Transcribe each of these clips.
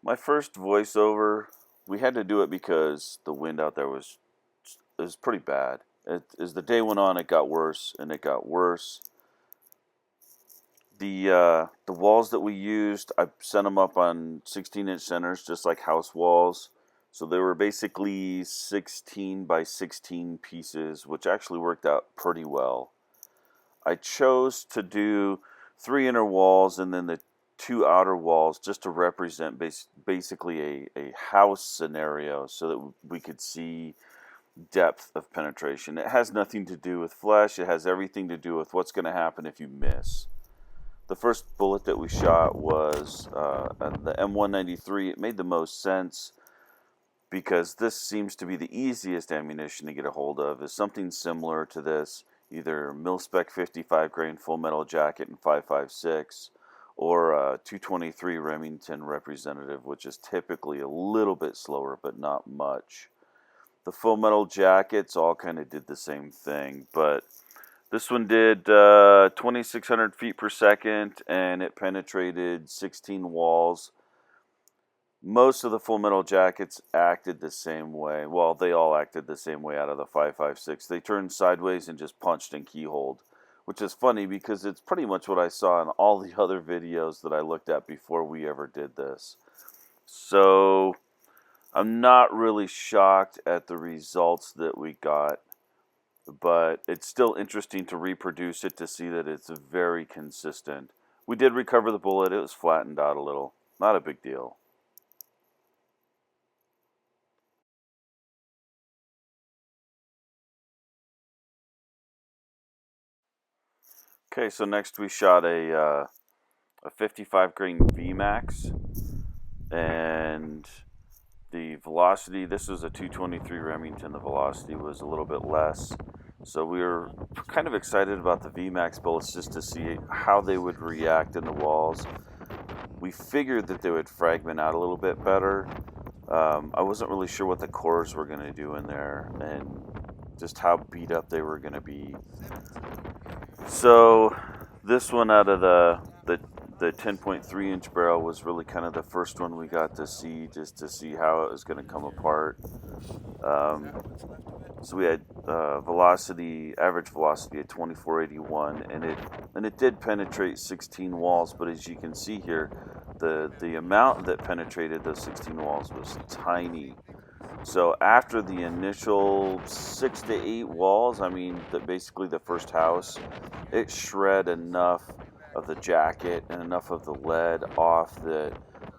My first voiceover, we had to do it because the wind out there was pretty bad. As the day went on, it got worse and it got worse. The walls that we used, I sent them up on 16-inch centers, just like house walls. So they were basically 16 by 16 pieces, which actually worked out pretty well. I chose to do 3 inner walls and then the 2 outer walls just to represent basically a house scenario so that we could see depth of penetration. It has nothing to do with flesh. It has everything to do with what's going to happen if you miss. The first bullet that we shot was the M193. It made the most sense because this seems to be the easiest ammunition to get a hold of, is something similar to this, either Mil-Spec 55 grain full metal jacket in 5.56 or 223 Remington representative, which is typically a little bit slower but not much. The full metal jackets all kind of did the same thing, but this one did 2,600 feet per second and it penetrated 16 walls. Most of the full metal jackets acted the same way. Well, they all acted the same way out of the 5.56. They turned sideways and just punched and keyholed, which is funny because it's pretty much what I saw in all the other videos that I looked at before we ever did this. So I'm not really shocked at the results that we got, but it's still interesting to reproduce it to see that it's very consistent. We did recover the bullet. It was flattened out a little. Not a big deal. Okay, so next we shot a 55 grain Vmax, and the velocity, this was a 223 Remington, the velocity was a little bit less. So we were kind of excited about the Vmax bullets just to see how they would react in the walls. We figured that they would fragment out a little bit better. I wasn't really sure what the cores were going to do in there and just how beat up they were going to be. So this one out of the 10.3 inch barrel was really kind of the first one we got to see, just to see how it was going to come apart. So we had average velocity at 2481, and it did penetrate 16 walls, but as you can see here, the amount that penetrated those 16 walls was tiny. So after the initial 6 to 8 walls, I mean, basically the first house, it shred enough of the jacket and enough of the lead off that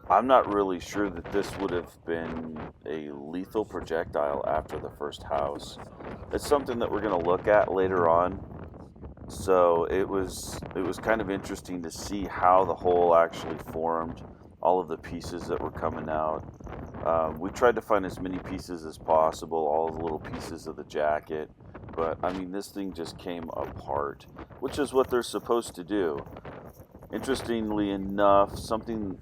I'm not really sure that this would have been a lethal projectile after the first house. It's something that we're going to look at later on. So it was kind of interesting to see how the hole actually formed, all of the pieces that were coming out. We tried to find as many pieces as possible, all the little pieces of the jacket, but I mean, this thing just came apart, which is what they're supposed to do. Interestingly enough,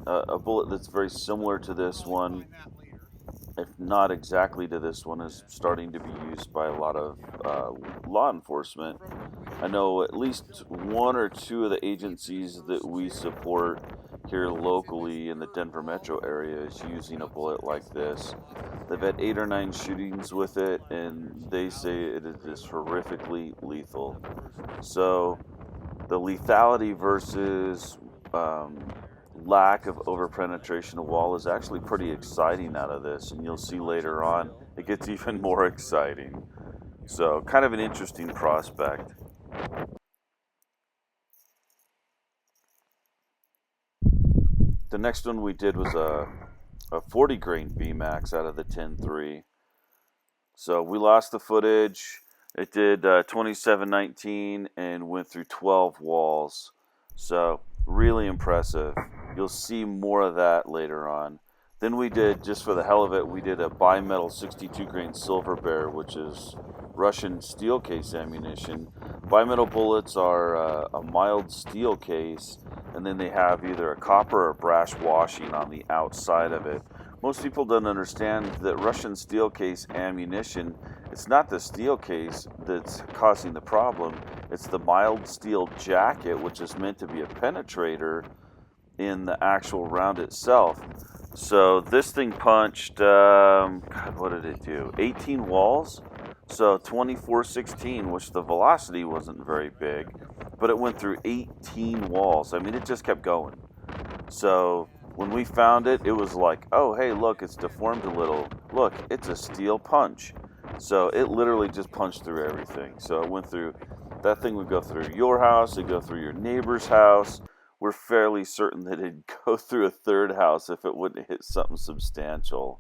a bullet that's very similar to this one, if not exactly to this one, is starting to be used by a lot of law enforcement. I know at least 1 or 2 of the agencies that we support here locally in the Denver metro area is using a bullet like this. They've had 8 or 9 shootings with it, and they say it is horrifically lethal. So the lethality versus lack of overpenetration of wall is actually pretty exciting out of this, and you'll see later on it gets even more exciting. So kind of an interesting prospect. The next one we did was a 40 grain Vmax out of the 10.3. So we lost the footage. It did 2719 and went through 12 walls. So really impressive. You'll see more of that later on. Then we did, just for the hell of it, we did a bimetal 62 grain Silver Bear, which is Russian steel case ammunition. Bimetal bullets are a mild steel case, and then they have either a copper or brass washing on the outside of it. Most people don't understand that Russian steel case ammunition, it's not the steel case that's causing the problem, it's the mild steel jacket, which is meant to be a penetrator in the actual round itself. So this thing punched, God, what did it do? 18 walls? So 2416, which the velocity wasn't very big, but it went through 18 walls. I mean, it just kept going. So when we found it, it was like, oh, hey, look, it's deformed a little. Look, it's a steel punch. So it literally just punched through everything. So it went through, that thing would go through your house, it'd go through your neighbor's house. We're fairly certain that it'd go through a third house if it wouldn't hit something substantial.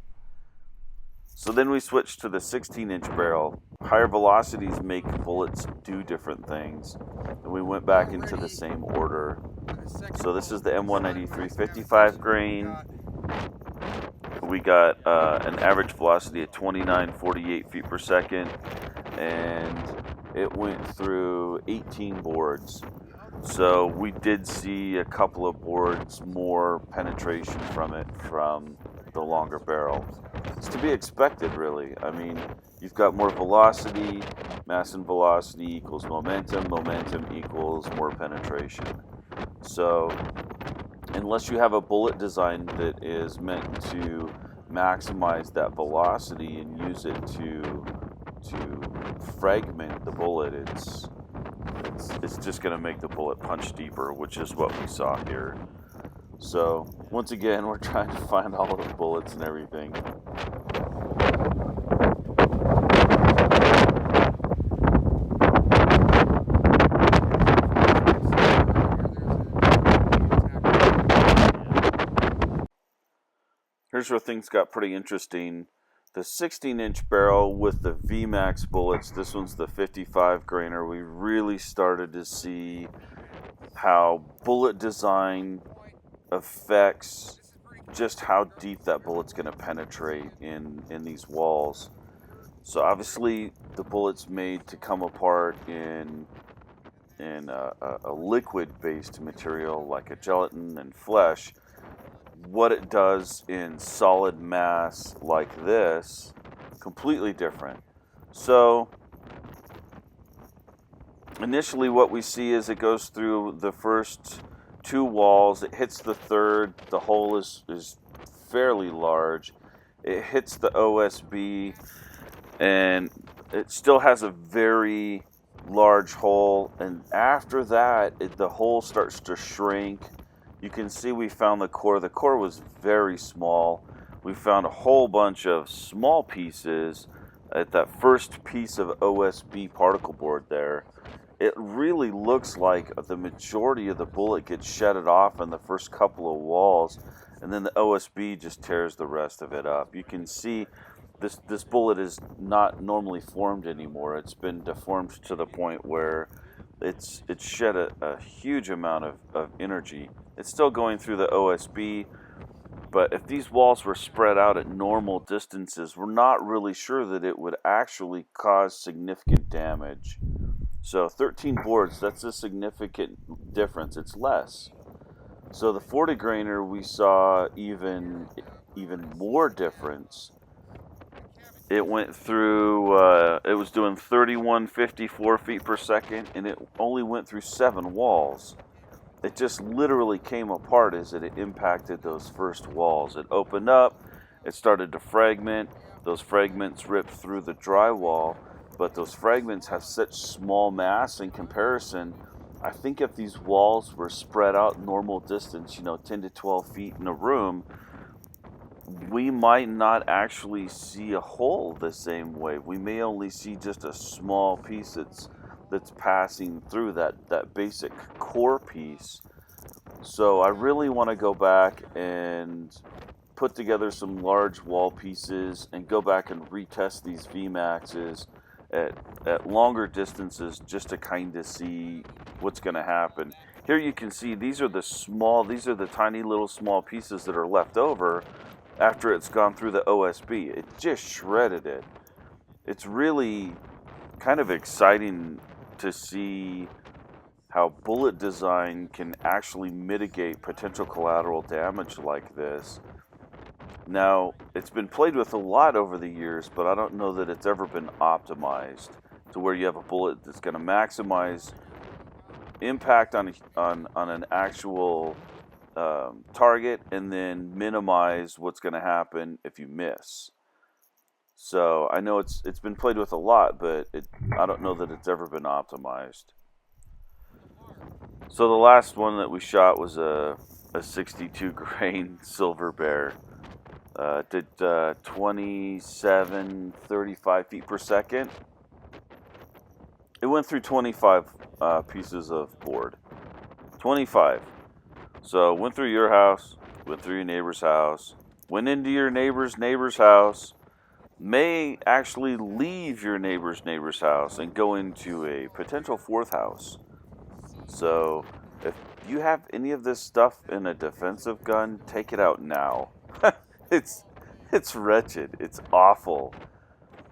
So then we switched to the 16-inch barrel. Higher velocities make bullets do different things. And we went back into the same order. So this is the M193 55 grain. We got an average velocity of 29.48 feet per second. And it went through 18 boards. So we did see a couple of boards more penetration from it from the longer barrel. It's to be expected, really. I mean, you've got more velocity, mass and velocity equals momentum, momentum equals more penetration. So unless you have a bullet design that is meant to maximize that velocity and use it to fragment the bullet, it's just going to make the bullet punch deeper, which is what we saw here. So once again, we're trying to find all of the bullets and everything. Here's where things got pretty interesting. The 16-inch barrel with the Vmax bullets, this one's the 55 grainer, we really started to see how bullet design affects just how deep that bullet's going to penetrate in these walls. So obviously the bullet's made to come apart in a liquid-based material like a gelatin and flesh. What it does in solid mass like this, completely different. So initially what we see is it goes through the first two walls, it hits the third, the hole is fairly large, it hits the OSB, and it still has a very large hole, and after that the hole starts to shrink. You can see we found the core. The core was very small. We found a whole bunch of small pieces at that first piece of OSB particle board there. It really looks like the majority of the bullet gets shedded off in the first couple of walls, and then the OSB just tears the rest of it up. You can see this bullet is not normally formed anymore. It's been deformed to the point where it's shed a huge amount of energy. It's still going through the OSB, but if these walls were spread out at normal distances, we're not really sure that it would actually cause significant damage. So 13 boards, that's a significant difference. It's less. So the 40 grainer, we saw even more difference. It went through, it was doing 31.54 feet per second, and it only went through 7 walls. It just literally came apart as it impacted those first walls. It opened up, it started to fragment, those fragments ripped through the drywall, but those fragments have such small mass in comparison. I think if these walls were spread out normal distance, 10 to 12 feet in a room, we might not actually see a hole the same way. We may only see just a small piece that's passing through that basic core piece. So I really want to go back and put together some large wall pieces and go back and retest these Vmaxes at longer distances just to kind of see what's going to happen. Here you can see these are the tiny little small pieces that are left over after it's gone through the OSB. It just shredded it. It's really kind of exciting to see how bullet design can actually mitigate potential collateral damage like this. Now, it's been played with a lot over the years, but I don't know that it's ever been optimized to where you have a bullet that's going to maximize impact on an actual target and then minimize what's going to happen if you miss. So I know it's been played with a lot, but I don't know that it's ever been optimized. So the last one that we shot was a 62 grain silver bear. Did 2735 feet per second. It went through 25 pieces of board. 25. So went through your house, went through your neighbor's house, went into your neighbor's house, may actually leave your neighbor's house and go into a potential fourth house. So if you have any of this stuff in a defensive gun, take it out now. it's wretched. It's awful.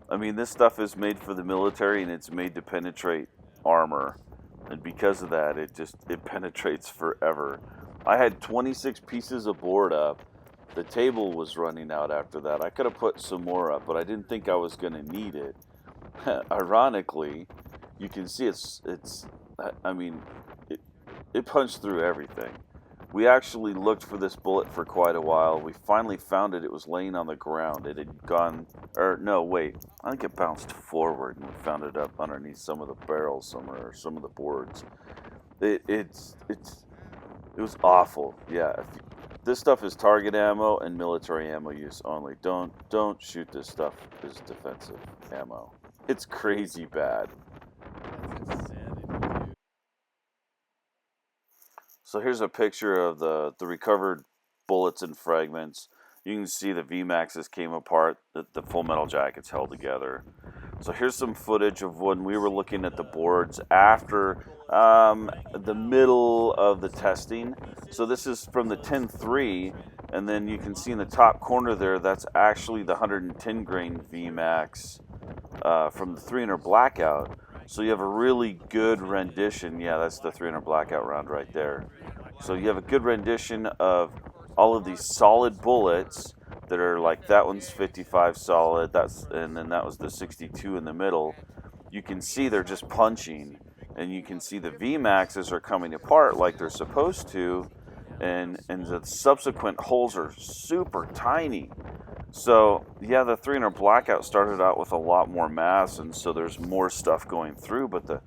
I mean, this stuff is made for the military and it's made to penetrate armor. And because of that, it penetrates forever. I had 26 pieces of board up. The table was running out after that. I could have put some more up, but I didn't think I was going to need it. Ironically, you can see I mean, it punched through everything. We actually looked for this bullet for quite a while. We finally found it. It was laying on the ground. It had gone, or no, wait. I think it bounced forward, and we found it up underneath some of the barrels somewhere, or some of the boards. It was awful. Yeah, this stuff is target ammo and military ammo use only. Don't shoot this stuff as defensive ammo. It's crazy bad. So here's a picture of the recovered bullets and fragments. You can see the Vmaxes came apart, the full metal jackets held together. So here's some footage of when we were looking at the boards after the middle of the testing. So this is from the 10.3, and then you can see in the top corner there, that's actually the 110 grain Vmax from the 300 Blackout. So you have a really good rendition. Yeah, that's the 300 Blackout round right there. So you have a good rendition of all of these solid bullets that are like, that one's 55 solid, and then that was the 62 in the middle. You can see they're just punching, and you can see the Vmaxes are coming apart like they're supposed to, and the subsequent holes are super tiny. So yeah, the 300 Blackout started out with a lot more mass, and so there's more stuff going through, but the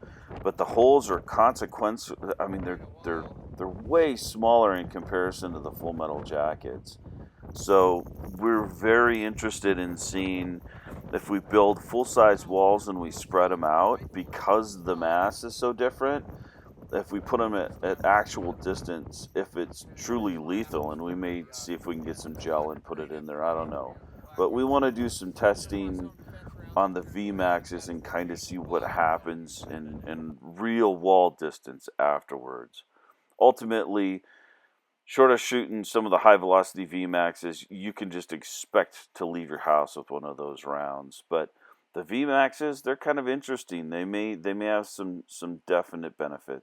holes are I mean, they're way smaller in comparison to the full metal jackets. So we're very interested in seeing if we build full-size walls and we spread them out, because the mass is so different, if we put them at actual distance, if it's truly lethal, and we may see if we can get some gel and put it in there. I don't know. But we want to do some testing on the Vmaxes and kind of see what happens in real wall distance afterwards. Ultimately, short of shooting some of the high velocity Vmaxes, you can just expect to leave your house with one of those rounds. But the Vmaxes, they're kind of interesting. They may have some definite benefits.